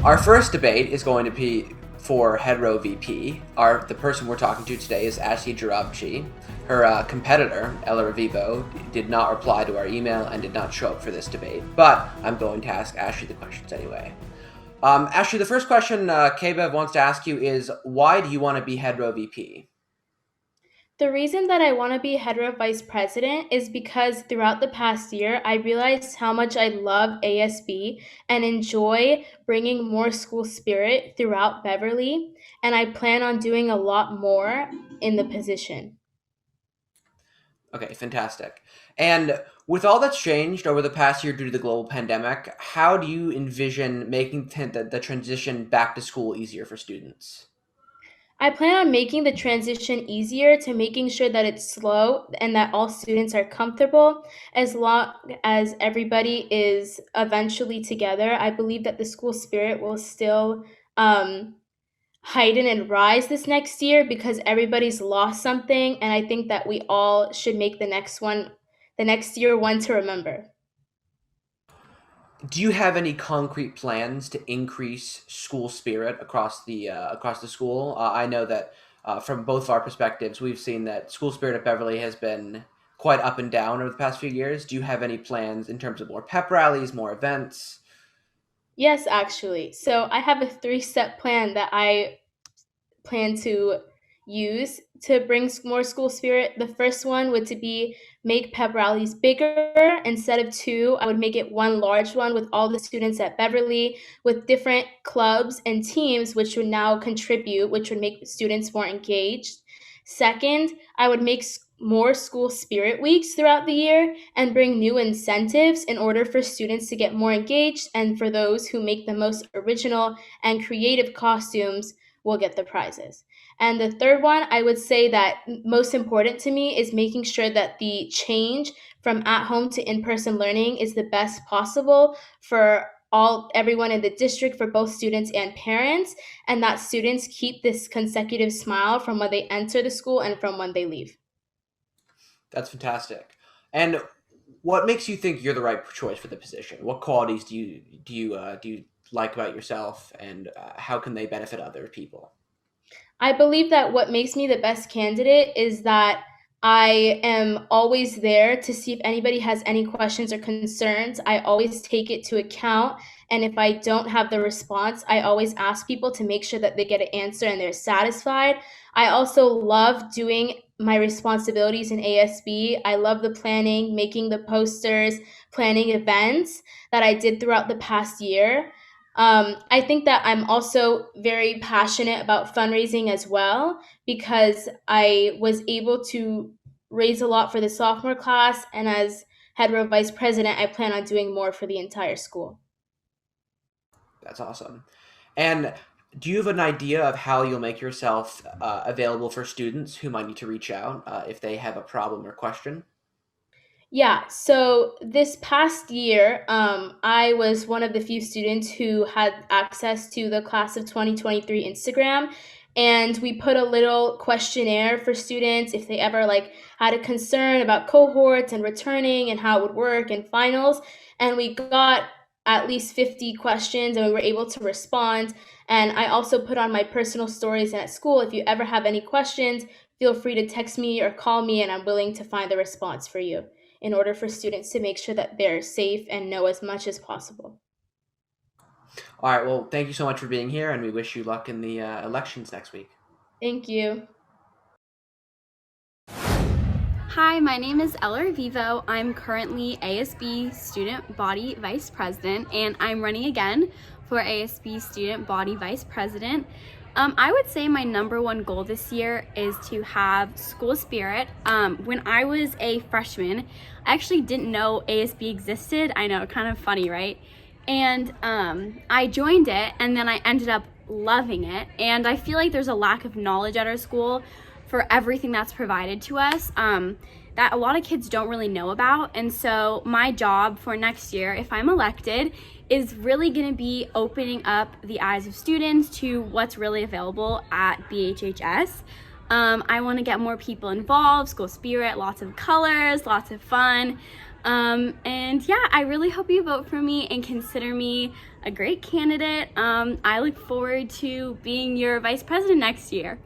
Our first debate is going to be for head row VP. The person we're talking to today is Ashley Jarabchi. Her competitor, Ella Revivo, did not reply to our email and did not show up for this debate, but I'm going to ask Ashley the questions anyway. Ashley, the first question KBEV wants to ask you is, why do you want to be head row VP? The reason that I want to be head row vice president is because throughout the past year, I realized how much I love ASB and enjoy bringing more school spirit throughout Beverly, and I plan on doing a lot more in the position. Okay, fantastic. And with all that's changed over the past year due to the global pandemic, how do you envision making the transition back to school easier for students? I plan on making the transition easier to making sure that it's slow and that all students are comfortable as long as everybody is eventually together. I believe that the school spirit will still heighten and rise this next year because everybody's lost something. And I think that we all should make the next year one to remember. Do you have any concrete plans to increase school spirit across the school? I know that from both of our perspectives, we've seen that school spirit at Beverly has been quite up and down over the past few years. Do you have any plans in terms of more pep rallies, more events? Yes, actually. So I have a three-step plan that I plan to use to bring more school spirit. The first one would to be make pep rallies bigger. Instead of two, I would make it one large one with all the students at Beverly with different clubs and teams, which would now contribute, which would make students more engaged. Second, I would make more school spirit weeks throughout the year and bring new incentives in order for students to get more engaged, and for those who make the most original and creative costumes will get the prizes. And the third one, I would say that most important to me is making sure that the change from at home to in-person learning is the best possible for everyone in the district, for both students and parents, and that students keep this consecutive smile from when they enter the school and from when they leave. That's fantastic. And what makes you think you're the right choice for the position? What qualities do you like about yourself, and how can they benefit other people? I believe that what makes me the best candidate is that I am always there to see if anybody has any questions or concerns. I always take it to account. And if I don't have the response, I always ask people to make sure that they get an answer and they're satisfied. I also love doing my responsibilities in ASB. I love the planning, making the posters, planning events that I did throughout the past year. I think that I'm also very passionate about fundraising as well because I was able to raise a lot for the sophomore class, and as head row vice president, I plan on doing more for the entire school. That's awesome. And do you have an idea of how you'll make yourself available for students who might need to reach out if they have a problem or question? Yeah, so this past year, I was one of the few students who had access to the class of 2023 Instagram, and we put a little questionnaire for students if they ever had a concern about cohorts and returning and how it would work in finals, and we got at least 50 questions and we were able to respond. And I also put on my personal stories at school, if you ever have any questions, feel free to text me or call me, and I'm willing to find the response for you in order for students to make sure that they're safe and know as much as possible. All right. Well, thank you so much for being here, and we wish you luck in the elections next week. Thank you. Hi, my name is Ella Revivo. I'm currently ASB Student Body Vice President, and I'm running again for ASB Student Body Vice President. I would say my number one goal this year is to have school spirit. When I was a freshman, I actually didn't know ASB existed. I know, kind of funny, right? And I joined it, and then I ended up loving it. And I feel like there's a lack of knowledge at our school for everything that's provided to us that a lot of kids don't really know about. And so my job for next year, if I'm elected, is really going to be opening up the eyes of students to what's really available at BHHS. I want to get more people involved, school spirit, lots of colors, lots of fun. And yeah, I really hope you vote for me and consider me a great candidate. I look forward to being your vice president next year.